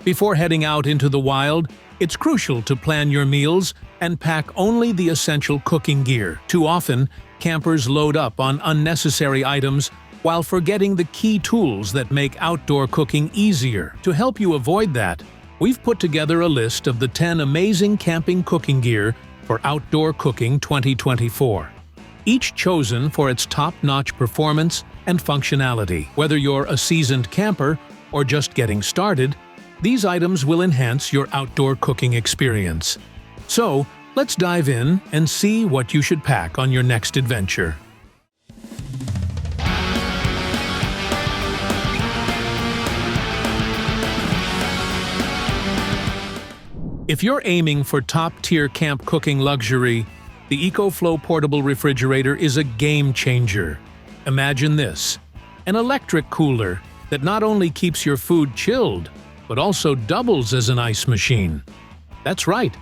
Before heading out into the wild, it's crucial to plan your meals and pack only the essential cooking gear. Too often, campers load up on unnecessary items while forgetting the key tools that make outdoor cooking easier. To help you avoid that, we've put together a list of the 10 amazing camping cooking gear for outdoor cooking 2024. Each chosen for its top-notch performance and functionality. Whether you're a seasoned camper or just getting started, these items will enhance your outdoor cooking experience. So, let's dive in and see what you should pack on your next adventure. If you're aiming for top-tier camp cooking luxury, the EcoFlow portable refrigerator is a game-changer. Imagine this: an electric cooler that not only keeps your food chilled, but also doubles as an ice machine. That's right,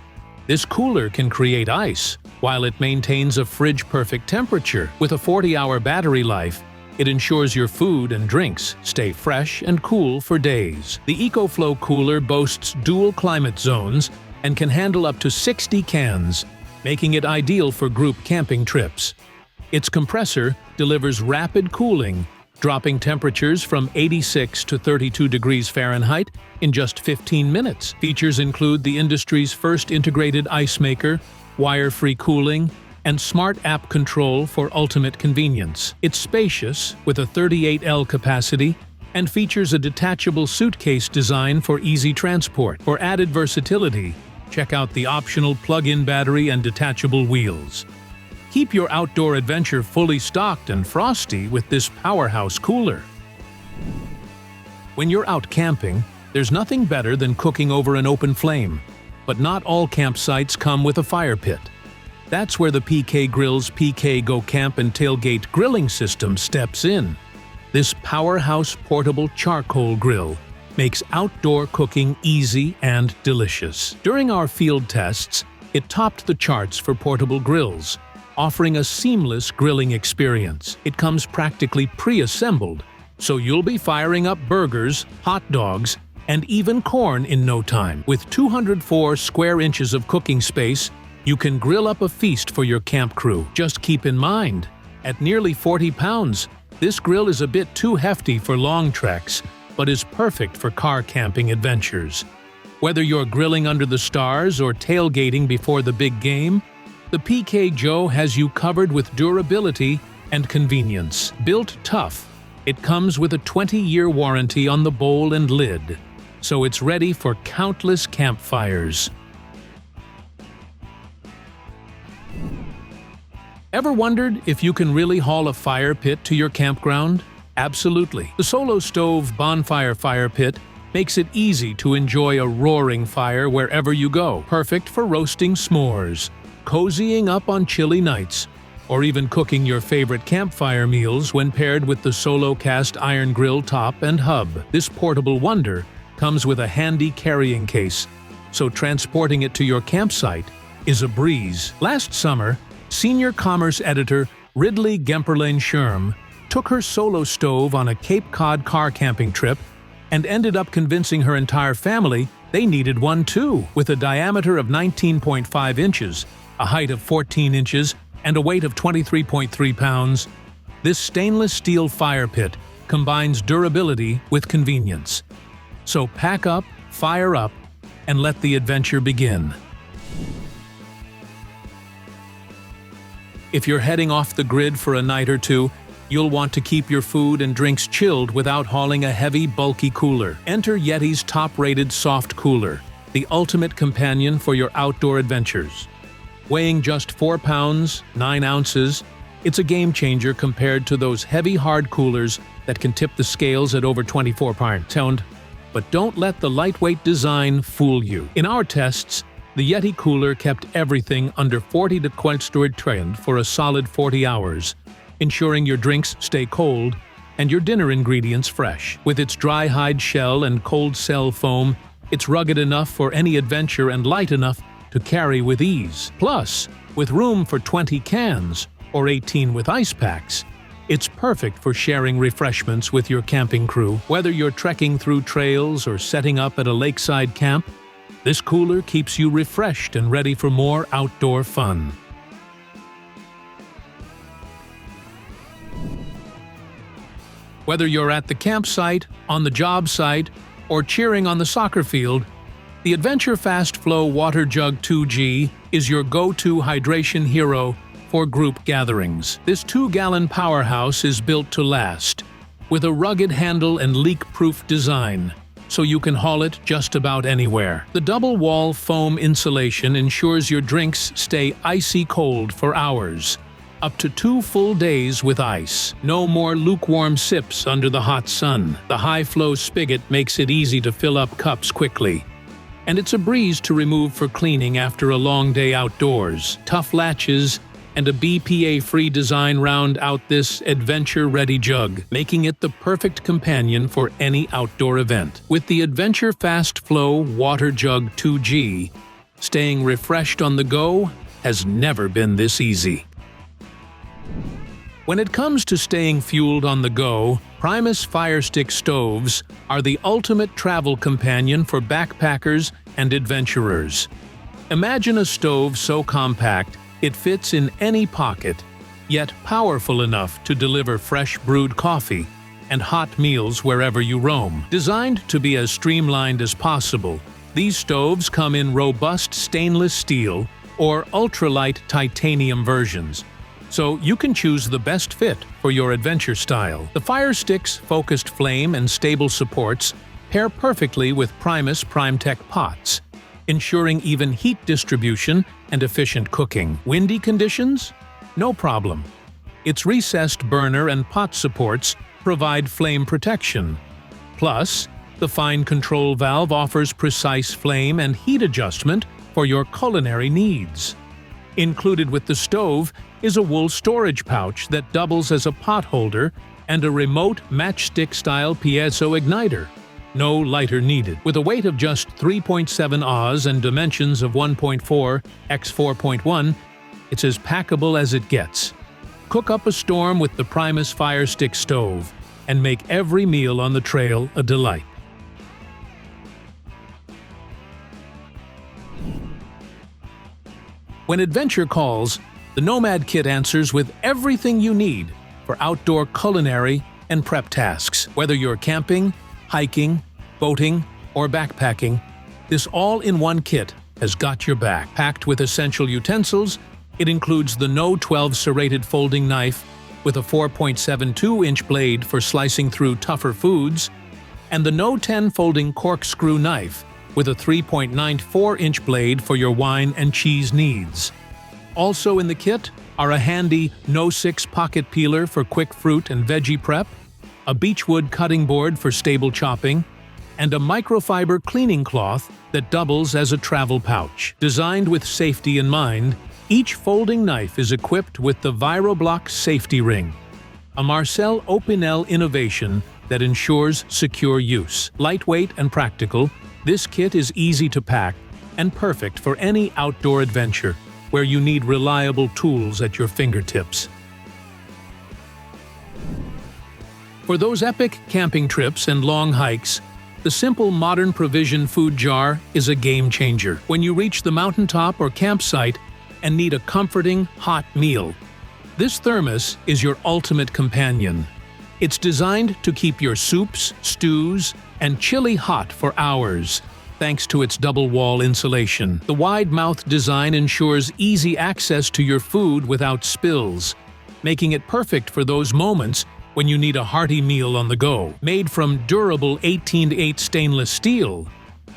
this cooler can create ice, while it maintains a fridge-perfect temperature. With a 40-hour battery life, it ensures your food and drinks stay fresh and cool for days. The EcoFlow cooler boasts dual climate zones and can handle up to 60 cans, making it ideal for group camping trips. Its compressor delivers rapid cooling, dropping temperatures from 86 to 32 degrees Fahrenheit in just 15 minutes. Features include the industry's first integrated ice maker, wire-free cooling, and smart app control for ultimate convenience. It's spacious, with a 38L capacity, and features a detachable suitcase design for easy transport. For added versatility, check out the optional plug-in battery and detachable wheels. Keep your outdoor adventure fully stocked and frosty with this powerhouse cooler. When you're out camping, there's nothing better than cooking over an open flame, but not all campsites come with a fire pit. That's where the PKGrill's PKGo Camp and Tailgate grilling system steps in. This powerhouse portable charcoal grill makes outdoor cooking easy and delicious. During our field tests, it topped the charts for portable grills, offering a seamless grilling experience. It comes practically pre-assembled, so you'll be firing up burgers, hot dogs, and even corn in no time. With 204 square inches of cooking space, you can grill up a feast for your camp crew. Just keep in mind, at nearly 40 pounds, this grill is a bit too hefty for long treks, but is perfect for car camping adventures. Whether you're grilling under the stars or tailgating before the big game, the PKGo has you covered with durability and convenience. Built tough, it comes with a 20-year warranty on the bowl and lid, so it's ready for countless campfires. Ever wondered if you can really haul a fire pit to your campground? Absolutely. The Solo Stove Bonfire fire pit makes it easy to enjoy a roaring fire wherever you go. Perfect for roasting s'mores, cozying up on chilly nights, or even cooking your favorite campfire meals when paired with the Solo cast iron grill top and hub. This portable wonder comes with a handy carrying case, so transporting it to your campsite is a breeze. Last summer, Senior Commerce Editor Ridley Gemperlane-Sherm took her Solo stove on a Cape Cod car camping trip and ended up convincing her entire family they needed one too. With a diameter of 19.5 inches, a height of 14 inches, and a weight of 23.3 pounds, this stainless steel fire pit combines durability with convenience. So pack up, fire up, and let the adventure begin. If you're heading off the grid for a night or two, you'll want to keep your food and drinks chilled without hauling a heavy, bulky cooler. Enter Yeti's top-rated soft cooler, the ultimate companion for your outdoor adventures. Weighing just 4 pounds, 9 ounces, it's a game-changer compared to those heavy, hard coolers that can tip the scales at over 24 pounds. But don't let the lightweight design fool you. In our tests, the Yeti cooler kept everything under 40 degrees for a solid 40 hours, ensuring your drinks stay cold and your dinner ingredients fresh. With its dry hide shell and cold cell foam, it's rugged enough for any adventure and light enough to carry with ease. Plus, with room for 20 cans, or 18 with ice packs, It's perfect for sharing refreshments with your camping crew. Whether you're trekking through trails or setting up at a lakeside camp, this cooler keeps you refreshed and ready for more outdoor fun. Whether you're at the campsite, on the job site, or cheering on the soccer field, the Adventure Fast Flow Water Jug 2G is your go-to hydration hero for group gatherings. This 2-gallon powerhouse is built to last, with a rugged handle and leak-proof design, so you can haul it just about anywhere. The double-wall foam insulation ensures your drinks stay icy cold for hours, up to 2 full days with ice. No more lukewarm sips under the hot sun. The high-flow spigot makes it easy to fill up cups quickly, and it's a breeze to remove for cleaning after a long day outdoors. Tough latches and a BPA-free design round out this adventure-ready jug, making it the perfect companion for any outdoor event. With the Adventure Fast Flow Water Jug 2G, staying refreshed on the go has never been this easy. When it comes to staying fueled on the go, Primus Firestick stoves are the ultimate travel companion for backpackers and adventurers. Imagine a stove so compact it fits in any pocket, yet powerful enough to deliver fresh brewed coffee and hot meals wherever you roam. Designed to be as streamlined as possible, these stoves come in robust stainless steel or ultralight titanium versions, so you can choose the best fit for your adventure style. The Firestick's focused flame and stable supports pair perfectly with Primus PrimeTech pots, ensuring even heat distribution and efficient cooking. Windy conditions? No problem. Its recessed burner and pot supports provide flame protection. Plus, the fine control valve offers precise flame and heat adjustment for your culinary needs. Included with the stove is a wool storage pouch that doubles as a pot holder and a remote matchstick-style piezo igniter. No lighter needed. With a weight of just 3.7 oz and dimensions of 1.4 x 4.1, it's as packable as it gets. Cook up a storm with the Primus Firestick stove and make every meal on the trail a delight. When adventure calls, the Nomad kit answers with everything you need for outdoor culinary and prep tasks. Whether you're camping, hiking, boating, or backpacking, this all-in-one kit has got your back. Packed with essential utensils, it includes the No 12 serrated folding knife with a 4.72-inch blade for slicing through tougher foods, and the No 10 folding corkscrew knife with a 3.94-inch blade for your wine and cheese needs. Also in the kit are a handy No 6 pocket peeler for quick fruit and veggie prep, a beechwood cutting board for stable chopping, and a microfiber cleaning cloth that doubles as a travel pouch. Designed with safety in mind, each folding knife is equipped with the ViroBlock safety ring, a Marcel Opinel innovation that ensures secure use. Lightweight and practical, this kit is easy to pack and perfect for any outdoor adventure where you need reliable tools at your fingertips. For those epic camping trips and long hikes, the simple Modern Provision food jar is a game changer. When you reach the mountaintop or campsite and need a comforting, hot meal, this thermos is your ultimate companion. It's designed to keep your soups, stews, and chili hot for hours, thanks to its double-wall insulation. The wide-mouthed design ensures easy access to your food without spills, making it perfect for those moments when you need a hearty meal on the go. Made from durable 18-8 stainless steel,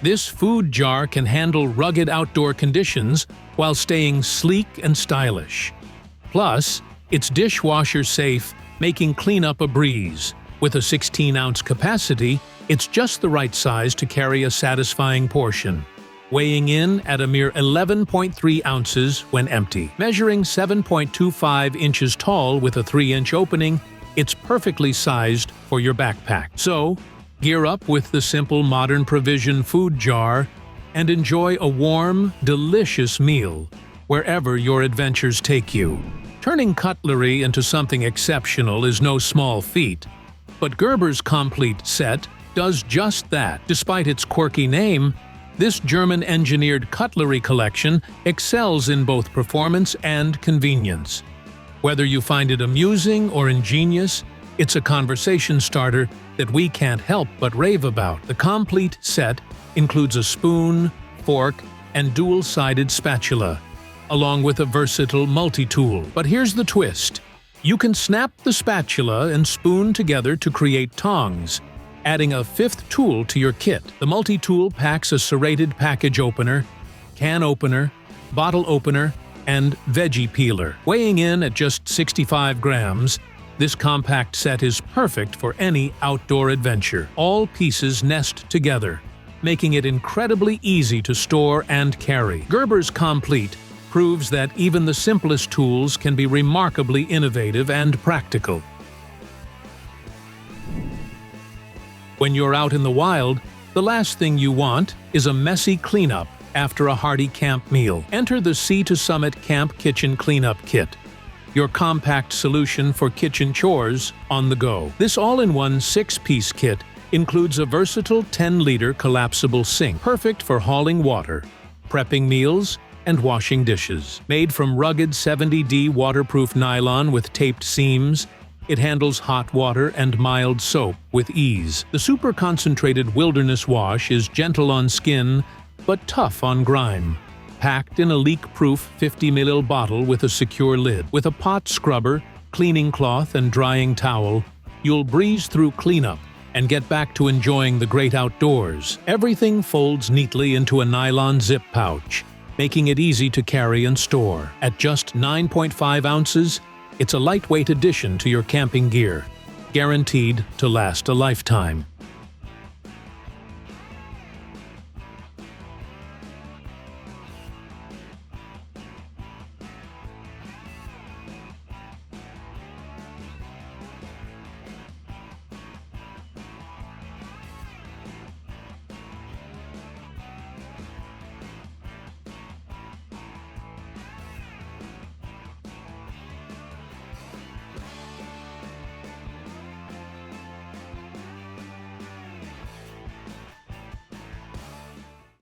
this food jar can handle rugged outdoor conditions while staying sleek and stylish. Plus, it's dishwasher safe, making cleanup a breeze. With a 16-ounce capacity, it's just the right size to carry a satisfying portion, weighing in at a mere 11.3 ounces when empty. Measuring 7.25 inches tall with a 3-inch opening, it's perfectly sized for your backpack. So, gear up with the simple Modern Provision food jar and enjoy a warm, delicious meal wherever your adventures take you. Turning cutlery into something exceptional is no small feat, but Gerber's ComplEAT set does just that. Despite its quirky name, this German-engineered cutlery collection excels in both performance and convenience. Whether you find it amusing or ingenious, it's a conversation starter that we can't help but rave about. The ComplEAT set includes a spoon, fork, and dual-sided spatula, along with a versatile multi-tool. But here's the twist. You can snap the spatula and spoon together to create tongs, adding a fifth tool to your kit. The multi-tool packs a serrated package opener, can opener, bottle opener, and veggie peeler. Weighing in at just 65 grams, this compact set is perfect for any outdoor adventure. All pieces nest together, making it incredibly easy to store and carry. Gerber's ComplEAT proves that even the simplest tools can be remarkably innovative and practical. When you're out in the wild, the last thing you want is a messy cleanup after a hearty camp meal. Enter the Sea to Summit Camp Kitchen Cleanup Kit, your compact solution for kitchen chores on the go. This all-in-one 6-piece kit includes a versatile 10-liter collapsible sink, perfect for hauling water, prepping meals, and washing dishes. Made from rugged 70D waterproof nylon with taped seams, it handles hot water and mild soap with ease. The super concentrated wilderness wash is gentle on skin, but tough on grime. Packed in a leak-proof 50 ml bottle with a secure lid. With a pot scrubber, cleaning cloth, and drying towel, you'll breeze through cleanup and get back to enjoying the great outdoors. Everything folds neatly into a nylon zip pouch, making it easy to carry and store. At just 9.5 ounces, it's a lightweight addition to your camping gear, guaranteed to last a lifetime.